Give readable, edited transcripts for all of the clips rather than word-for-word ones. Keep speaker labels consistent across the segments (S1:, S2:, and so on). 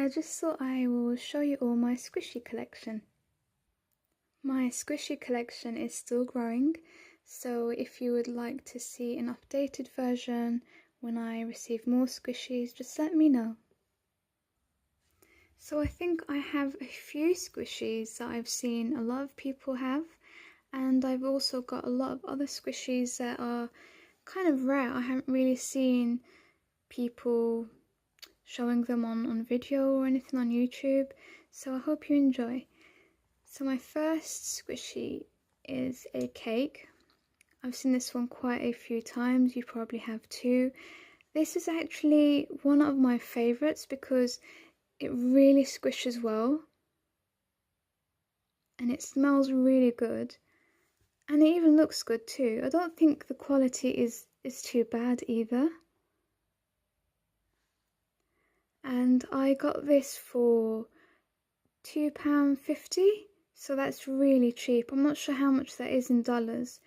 S1: I just thought I will show you all my squishy collection. My squishy collection is still growing, so if you would like to see an updated version when I receive more squishies, just let me know. So I think I have a few squishies that I've seen a lot of people have, and I've also got a lot of other squishies that are kind of rare. I haven't really seen people showing them on video or anything on YouTube, so I hope you enjoy. So my first squishy is a cake. I've seen this one quite a few times, you probably have too. This is actually one of my favourites because it really squishes well and it smells really good and it even looks good too. I don't think the quality is too bad either. And I got this for £2.50, so that's really cheap. I'm not sure how much that is in dollars.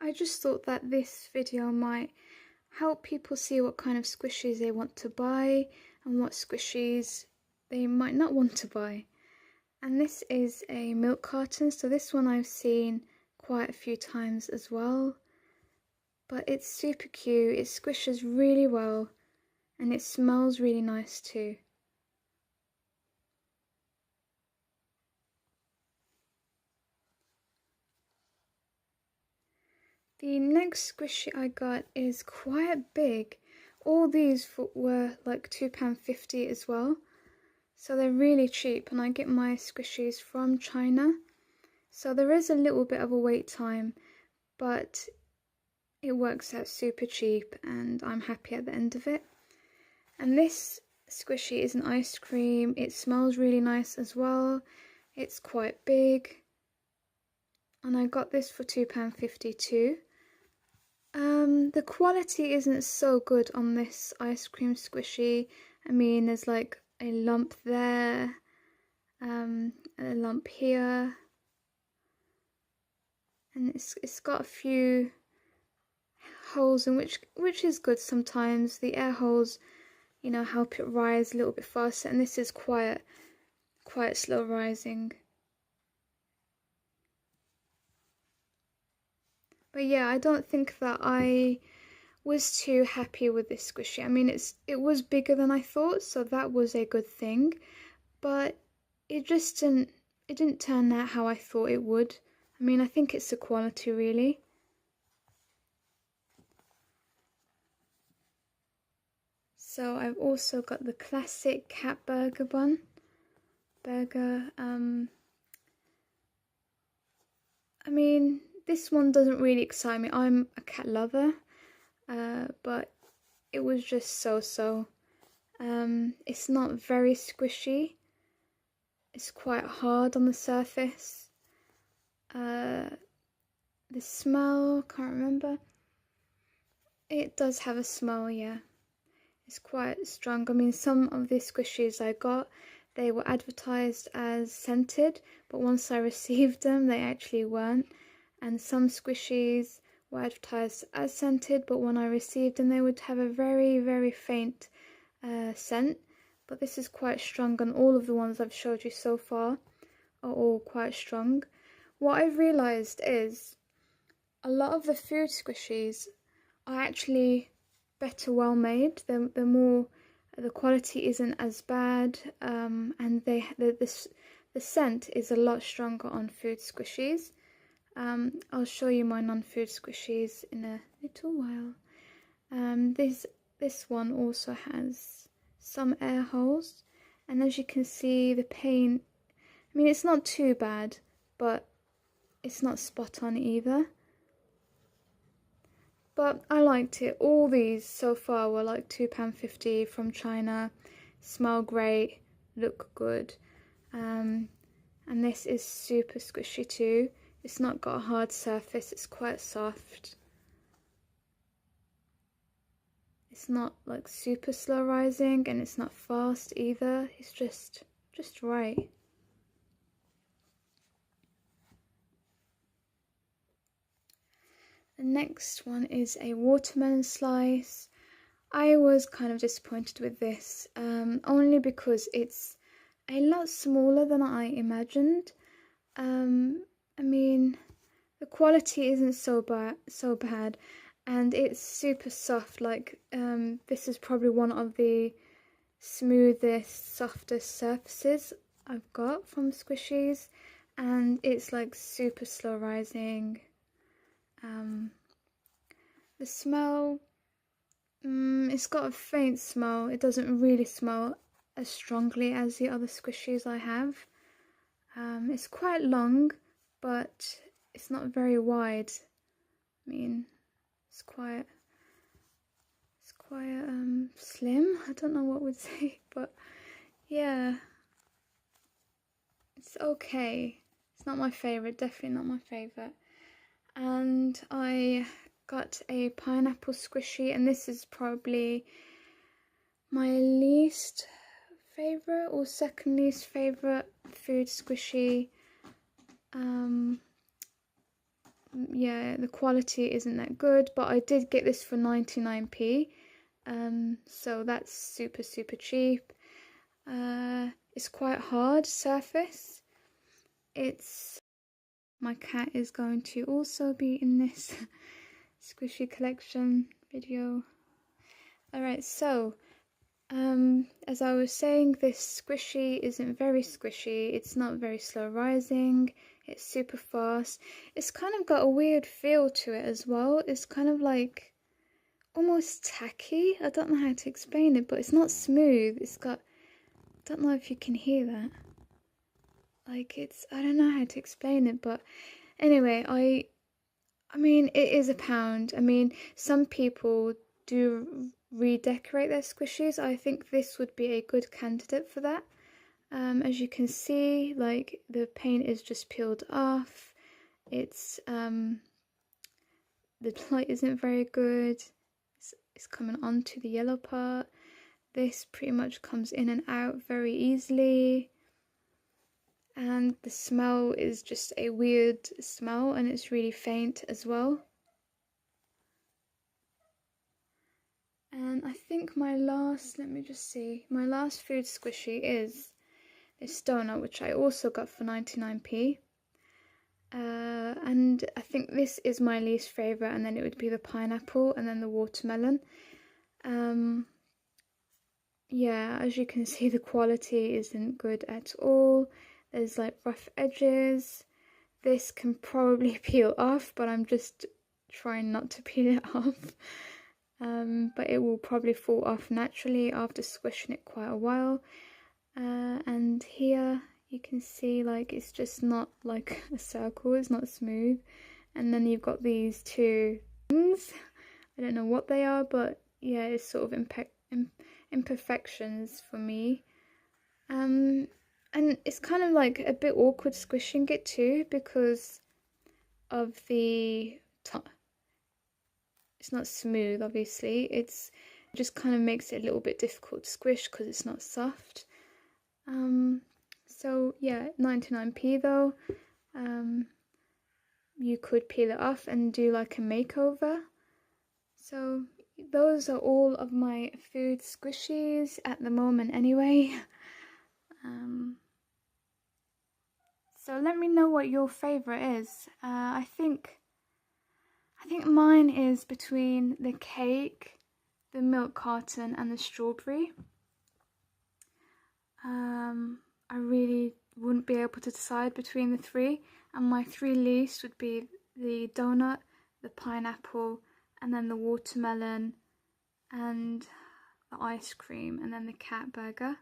S1: I just thought that this video might help people see what kind of squishies they want to buy and what squishies they might not want to buy. And this is a milk carton, so this one I've seen quite a few times as well. But it's super cute, it squishes really well and it smells really nice too. The next squishy I got is quite big. All these were like £2.50 as well. So they're really cheap and I get my squishies from China. So there is a little bit of a wait time, but it works out super cheap and I'm happy at the end of it. And this squishy is an ice cream. It smells really nice as well. It's quite big. And I got this for £2.50 too. The quality isn't so good on this ice cream squishy. I mean, there's like a lump there, a lump here, and it's got a few holes in which is good sometimes. The air holes, you know, help it rise a little bit faster, and this is quite slow rising. But yeah, I don't think that I was too happy with this squishy. I mean, it was bigger than I thought, so that was a good thing. But it just didn't turn out how I thought it would. I mean, I think it's the quality really. So I've also got the classic cat burger burger. I mean, this one doesn't really excite me. I'm a cat lover, but it was just so-so. It's not very squishy. It's quite hard on the surface. The smell, can't remember. It does have a smell, yeah. It's quite strong. I mean, some of the squishies I got, they were advertised as scented, but once I received them, they actually weren't. And some squishies were advertised as scented, but when I received them, they would have a very faint scent. But this is quite strong, and all of the ones I've showed you so far are all quite strong. What I've realised is a lot of the food squishies are actually better well made. They're more, the quality isn't as bad, and the scent is a lot stronger on food squishies. I'll show you my non-food squishies in a little while. This one also has some air holes, and as you can see, the paint, I mean, it's not too bad, but it's not spot on either. But I liked it. All these so far were like £2.50 from China. Smell great, look good. And this is super squishy too. It's not got a hard surface, it's quite soft. It's not like super slow rising and it's not fast either. It's just right. The next one is a watermelon slice. I was kind of disappointed with this, only because it's a lot smaller than I imagined. I mean, the quality isn't so bad, and it's super soft. Like, this is probably one of the smoothest, softest surfaces I've got from squishies, and it's like super slow rising. The smell, it's got a faint smell. It doesn't really smell as strongly as the other squishies I have. It's quite long, but it's not very wide. I mean, it's quite slim. I don't know what would say, but yeah, it's okay. It's not my favorite, definitely not my favorite. And I got a pineapple squishy, and this is probably my least favorite or second least favorite food squishy. Yeah, the quality isn't that good, but I did get this for 99p, so that's super cheap. It's quite hard surface. My cat is going to also be in this squishy collection video. Alright, so as I was saying, this squishy isn't very squishy. It's not very slow rising. It's super fast. It's kind of got a weird feel to it as well. It's kind of like almost tacky. I don't know how to explain it, but it's not smooth. It's got, I don't know if you can hear that. Like, I don't know how to explain it, but anyway, I mean, it is £1. I mean, some people do redecorate their squishies. I think this would be a good candidate for that. As you can see, like, the paint is just peeled off. It's the light isn't very good. It's coming onto the yellow part. This pretty much comes in and out very easily. And the smell is just a weird smell, and it's really faint as well. And I think my last food squishy is this donut, which I also got for 99p. And I think this is my least favourite, and then it would be the pineapple and then the watermelon. Yeah, as you can see, the quality isn't good at all. There's like rough edges. This can probably peel off, but I'm just trying not to peel it off. But it will probably fall off naturally after squishing it quite a while. And here you can see, like, it's just not like a circle, it's not smooth. And then you've got these two things. I don't know what they are, but yeah, it's sort of imperfections for me. And it's kind of like a bit awkward squishing it too, because of the it's not smooth, obviously. It just kind of makes it a little bit difficult to squish because it's not soft. So yeah, 99p though. You could peel it off and do like a makeover. So those are all of my food squishies at the moment anyway. So let me know what your favourite is. I think mine is between the cake, the milk carton and the strawberry. I really wouldn't be able to decide between the three, and my three least would be the donut, the pineapple, and then the watermelon, and the ice cream, and then the cat burger.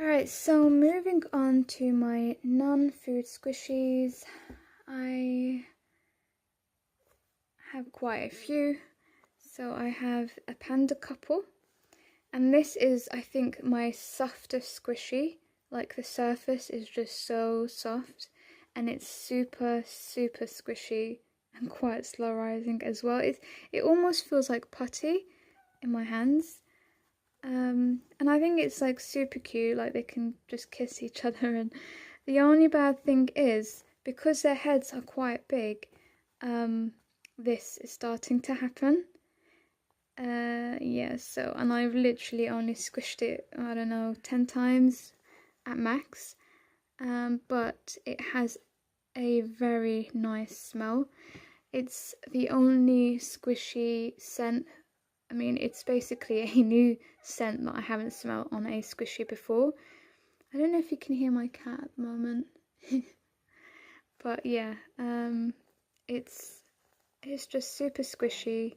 S1: Alright, so moving on to my non-food squishies. I have quite a few. So I have a panda couple, and this is, I think, my softest squishy. Like, the surface is just so soft, and it's super squishy and quite slow rising as well. It almost feels like putty in my hands. And I think it's like super cute, like they can just kiss each other. And the only bad thing is, because their heads are quite big, this is starting to happen. Yeah, so, and I've literally only squished it, I don't know, 10 times at max. But it has a very nice smell. It's the only squishy scent. I mean, it's basically a new scent that I haven't smelled on a squishy before. I don't know if you can hear my cat at the moment. But yeah, it's just super squishy.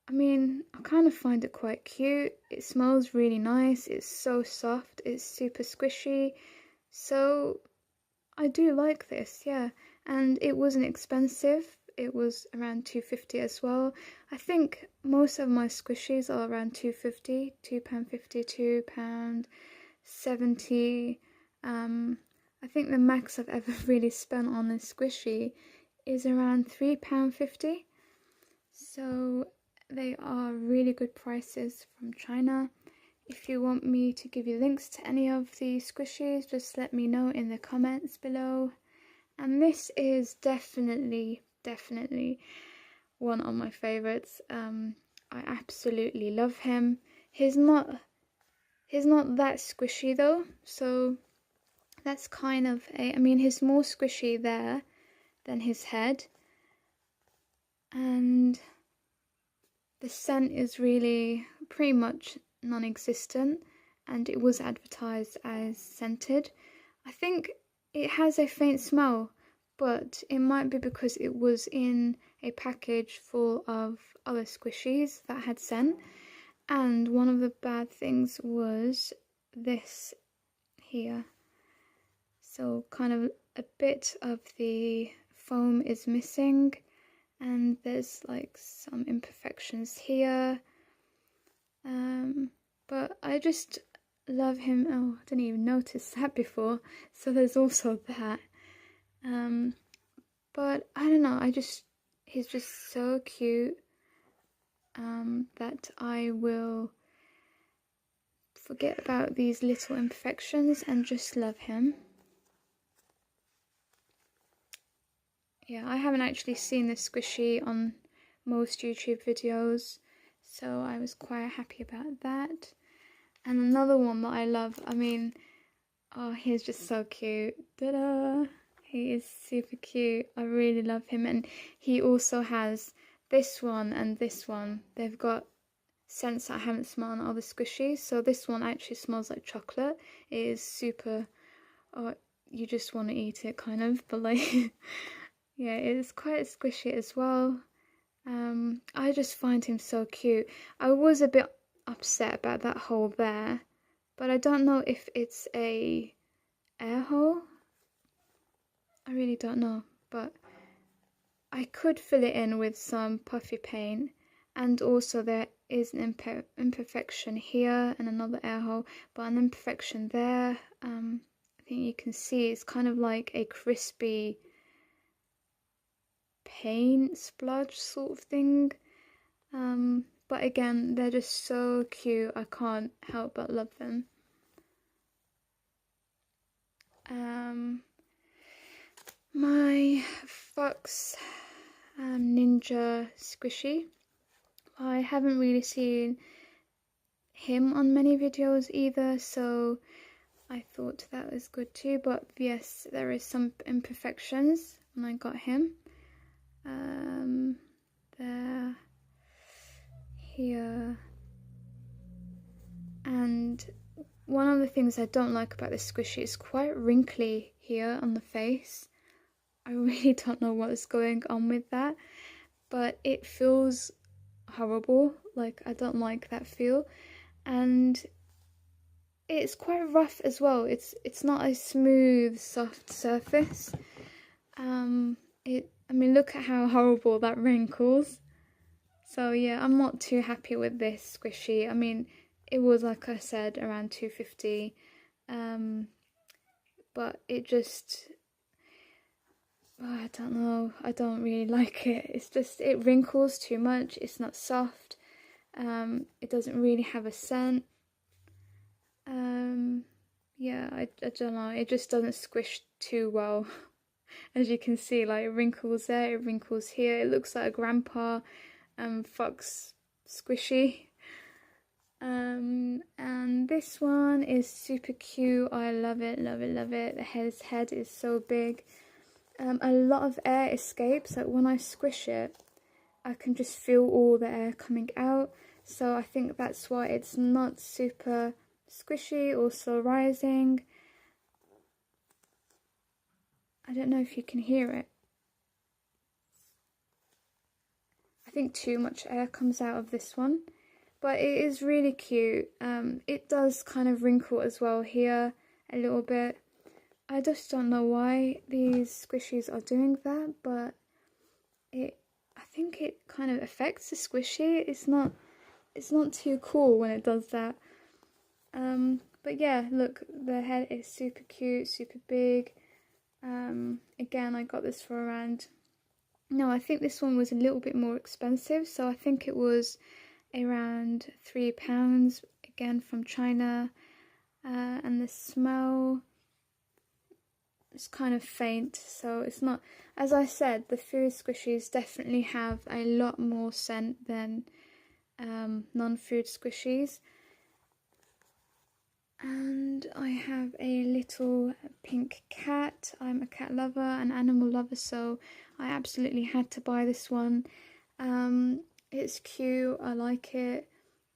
S1: I mean, I kind of find it quite cute. It smells really nice. It's so soft. It's super squishy. So I do like this, yeah. And it wasn't expensive. It was around £2.50 as well. I think most of my squishies are around £2.50, £2.50, £2.70. I think the max I've ever really spent on a squishy is around £3.50. So they are really good prices from China. If you want me to give you links to any of the squishies, just let me know in the comments below. And this is definitely one of my favorites. I absolutely love him. He's not that squishy though, so that's kind of I mean, he's more squishy there than his head. And the scent is really pretty much non-existent, and it was advertised as scented. I think it has a faint smell, but it might be because it was in a package full of other squishies that had scent. And one of the bad things was this here. So kind of a bit of the foam is missing, and there's like some imperfections here. But I just love him. Oh, I didn't even notice that before. So there's also that. But I don't know, he's just so cute, that I will forget about these little imperfections and just love him. Yeah, I haven't actually seen this squishy on most YouTube videos, so I was quite happy about that. And another one that I love, I mean, oh, he's just so cute. Ta-da! He is super cute. I really love him. And he also has this one and this one. They've got scents that I haven't smelled on other squishies. So this one actually smells like chocolate. It is super, oh, you just want to eat it kind of, but like, yeah, it is quite squishy as well. I just find him so cute. I was a bit upset about that hole there, but I don't know if it's a air hole. I really don't know, but I could fill it in with some puffy paint. And also there is an imperfection here and another air hole, but an imperfection there. I think you can see it's kind of like a crispy paint splodge sort of thing. But again, they're just so cute. I can't help but love them. My Fox Ninja squishy. I haven't really seen him on many videos either, so I thought that was good too. But yes, there is some imperfections when I got him. There, here, and one of the things I don't like about this squishy is quite wrinkly here on the face. I really don't know what is going on with that, but it feels horrible. Like, I don't like that feel, and it's quite rough as well. It's not a smooth, soft surface. I mean, look at how horrible that wrinkles. So yeah, I'm not too happy with this squishy. I mean, it was, like I said, around £2.50, but it just, oh, I don't know, I don't really like it. It's just, it wrinkles too much. It's not soft. It doesn't really have a scent. Yeah, I don't know, it just doesn't squish too well. As you can see, like, it wrinkles there, it wrinkles here. It looks like a grandpa fox squishy. And this one is super cute. I love it, love it, love it. His head is so big. A lot of air escapes. Like, when I squish it, I can just feel all the air coming out. So I think that's why it's not super squishy or slow rising. I don't know if you can hear it. I think too much air comes out of this one. But it is really cute. It does kind of wrinkle as well here a little bit. I just don't know why these squishies are doing that, but I think it kind of affects the squishy. It's not too cool when it does that. But yeah, look, the head is super cute, super big. Again, I got this for around, no, I think this one was a little bit more expensive, so I think it was around £3, again from China. And the smell is kind of faint, so it's not, as I said, the food squishies definitely have a lot more scent than non-food squishies. And I have a little pink cat. I'm a cat lover, an animal lover, so I absolutely had to buy this one. It's cute, I like it.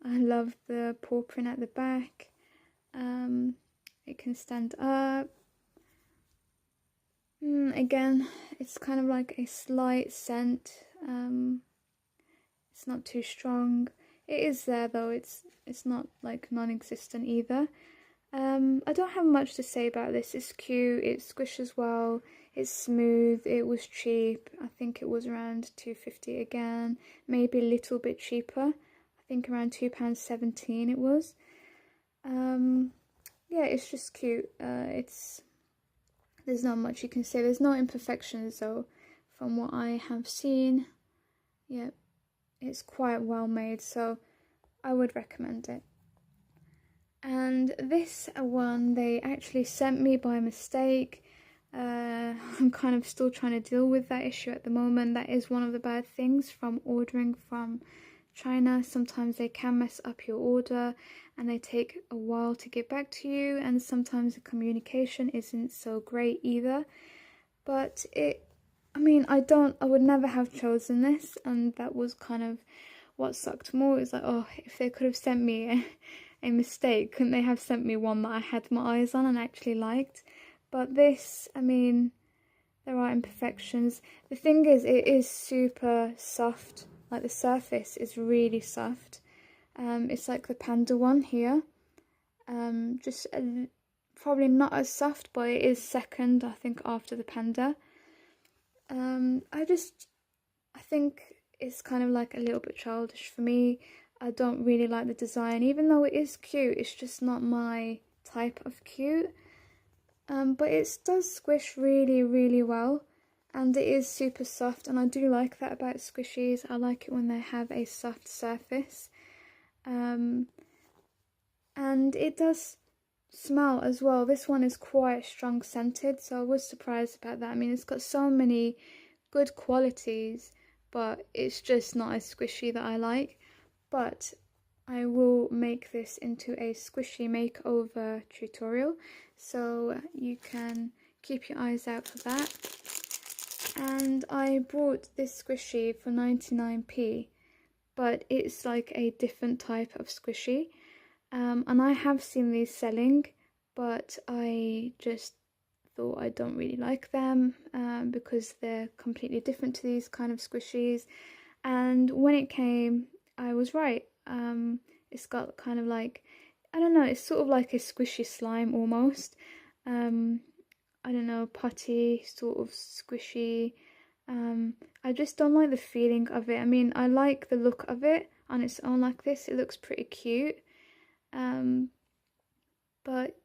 S1: I love the paw print at the back. It can stand up. Again, it's kind of like a slight scent. It's not too strong. It is there though, it's not like non-existent either. I don't have much to say about this. It's cute, it squishes well, it's smooth, it was cheap. I think it was around £2.50 again, maybe a little bit cheaper. I think around £2.17 it was. Yeah, it's just cute. There's not much you can say. There's no imperfections though, from what I have seen. Yeah, it's quite well made, so I would recommend it. And this one they actually sent me by mistake. I'm kind of still trying to deal with that issue at the moment. That is one of the bad things from ordering from China. Sometimes they can mess up your order and they take a while to get back to you, and sometimes the communication isn't so great either. But I would never have chosen this, and that was kind of what sucked more. It's like, oh, if they could have sent me a mistake, couldn't they have sent me one that I had my eyes on and actually liked? But this, there are imperfections. The thing is, it is super soft. Like, the surface is really soft. It's like the panda one here. Probably not as soft, but it is second, I think, after the panda. I think it's kind of like a little bit childish for me. I don't really like the design, even though it is cute. It's just not my type of cute. But it does squish really, really well, and it is super soft, and I do like that about squishies. I like it when they have a soft surface. And it does smell as well. This one is quite strong scented, so I was surprised about that. It's got so many good qualities, but it's just not a squishy that I like. But I will make this into a squishy makeover tutorial, so you can keep your eyes out for that. And I bought this squishy for 99p, but it's like a different type of squishy. And I have seen these selling, but I just thought I don't really like them because they're completely different to these kind of squishies. And when it came, I was right. It's got kind of like, I don't know, it's sort of like a squishy slime almost. I don't know, putty, sort of squishy. I just don't like the feeling of it. I like the look of it on its own like this. It looks pretty cute. But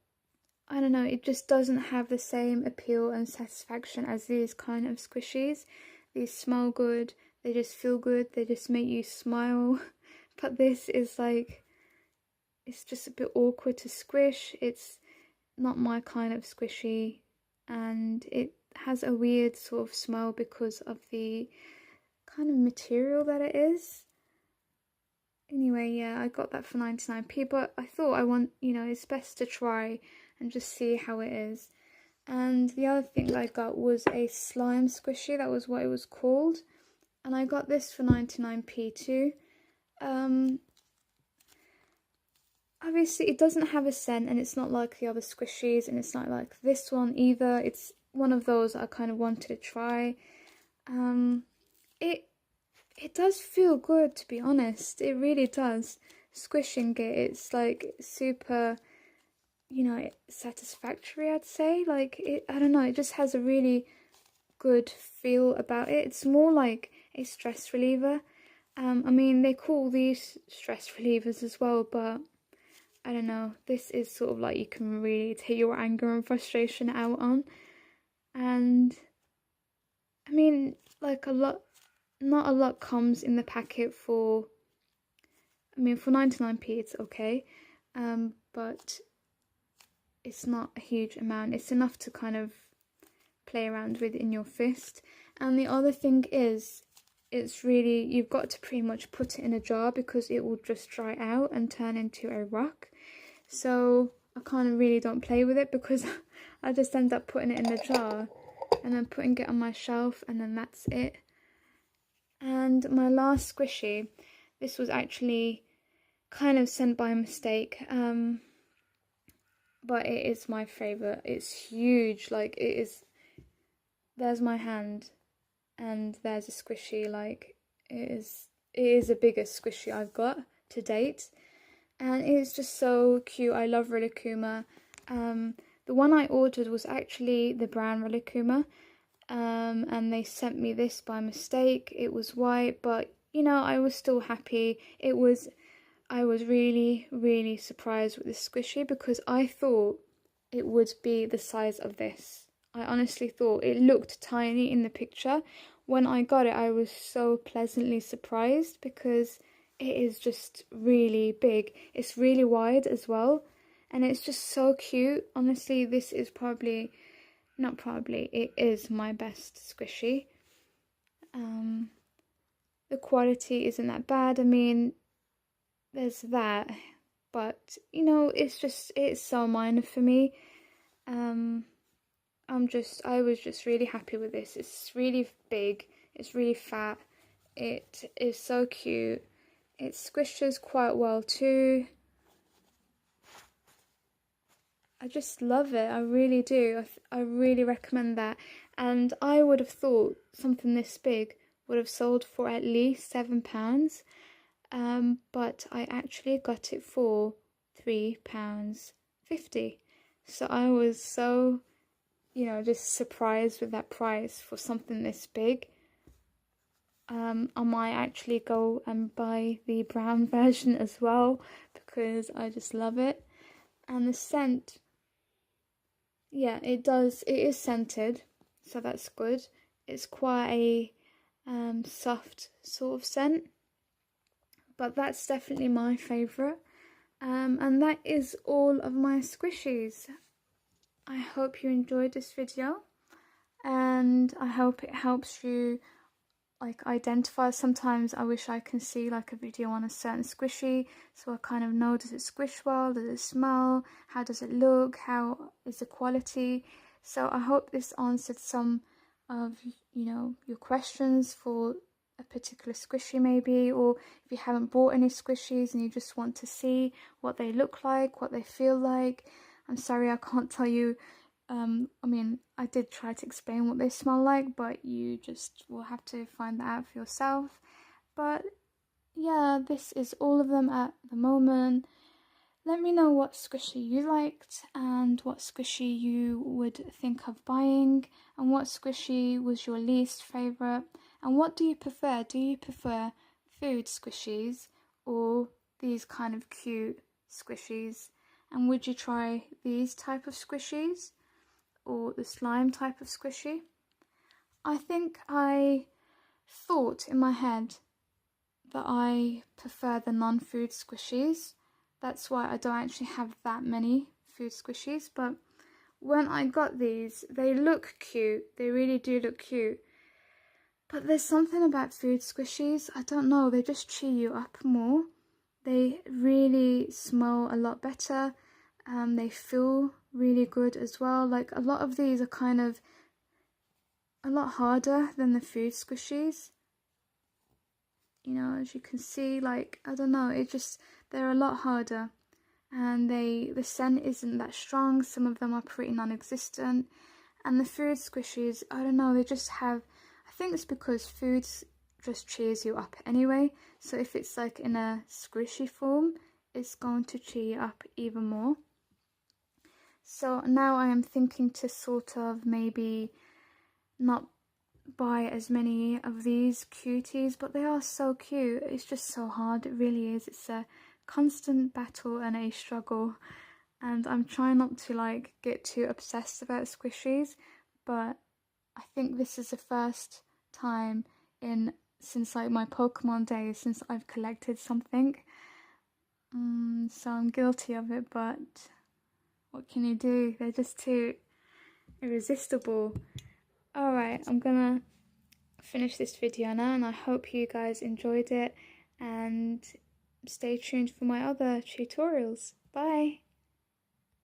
S1: I don't know, it just doesn't have the same appeal and satisfaction as these kind of squishies. These smell good, they just feel good, they just make you smile but this is like, it's just a bit awkward to squish. It's not my kind of squishy, and it has a weird sort of smell because of the kind of material that it is. Anyway, yeah, I got that for 99p, but I thought it's best to try and just see how it is. And the other thing I got was a slime squishy, that was what it was called. And I got this for 99p too. Obviously it doesn't have a scent, and it's not like the other squishies, and it's not like this one either. It's one of those I kind of wanted to try. It does feel good, to be honest. It really does. Squishing it, it's like super, satisfactory, I'd say. Like, I don't know, it just has a really good feel about it. It's more like a stress reliever. I mean, they call these stress relievers as well, but I don't know. This is sort of like you can really take your anger and frustration out on. And I mean, like not a lot comes in the packet for 99p it's okay, but it's not a huge amount. It's enough to kind of play around with in your fist. And the other thing is, it's really, you've got to pretty much put it in a jar because it will just dry out and turn into a rock. So I kind of really don't play with it because I just end up putting it in the jar and then putting it on my shelf, and then that's it. And my last squishy, this was actually kind of sent by mistake, but it is my favourite. It's huge, like it is, there's my hand and there's a squishy, like it is the biggest squishy I've got to date, and it's just so cute. I love Rilakkuma. The one I ordered was actually the brown Rilakkuma, and they sent me this by mistake. It was white, but I was still happy. I was really, really surprised with this squishy because I thought it would be the size of this. I honestly thought it looked tiny in the picture. When I got it, I was so pleasantly surprised because it is just really big. It's really wide as well, and it's just so cute. Honestly, this is it is my best squishy. The quality isn't that bad. I mean, there's that, but it's so minor for me. I was just really happy with this. It's really big, it's really fat, it is so cute, it squishes quite well too. I just love it, I really do. I really recommend that. And I would have thought something this big would have sold for at least £7, but I actually got it for £3.50. So I was so, just surprised with that price for something this big. I might actually go and buy the brown version as well because I just love it. And the scent, yeah, it is scented, so that's good. It's quite a soft sort of scent, but that's definitely my favourite. And that is all of my squishies. I hope you enjoyed this video, and I hope it helps you like identify. Sometimes I wish I can see like a video on a certain squishy, so I kind of know, does it squish well, does it smell, how does it look, how is the quality. So I hope this answered some of your questions for a particular squishy maybe, or if you haven't bought any squishies and you just want to see what they look like, what they feel like. I'm sorry I can't tell you. I mean, I did try to explain what they smell like, but you just will have to find that out for yourself. But yeah, this is all of them at the moment. Let me know what squishy you liked and what squishy you would think of buying, and what squishy was your least favourite, and what do you prefer? Do you prefer food squishies or these kind of cute squishies? And would you try these type of squishies or the slime type of squishy? I think I thought in my head that I prefer the non-food squishies. That's why I don't actually have that many food squishies, but when I got these, they look cute. They really do look cute. But there's something about food squishies, I don't know, they just cheer you up more. They really smell a lot better. They feel really good as well. Like, a lot of these are kind of a lot harder than the food squishies. You know, as you can see, like, I don't know, they're a lot harder. And the scent isn't that strong. Some of them are pretty non-existent. And the food squishies, I don't know, they just have, I think it's because foods just cheers you up anyway. So if it's like in a squishy form, it's going to cheer you up even more. So now I am thinking to sort of maybe not buy as many of these cuties, but they are so cute. It's just so hard, it really is. It's a constant battle and a struggle, and I'm trying not to like get too obsessed about squishies, but I think this is the first time since like my Pokemon days since I've collected something. So I'm guilty of it, but what can you do? They're just too irresistible. Alright, I'm gonna finish this video now, and I hope you guys enjoyed it, and stay tuned for my other tutorials. Bye!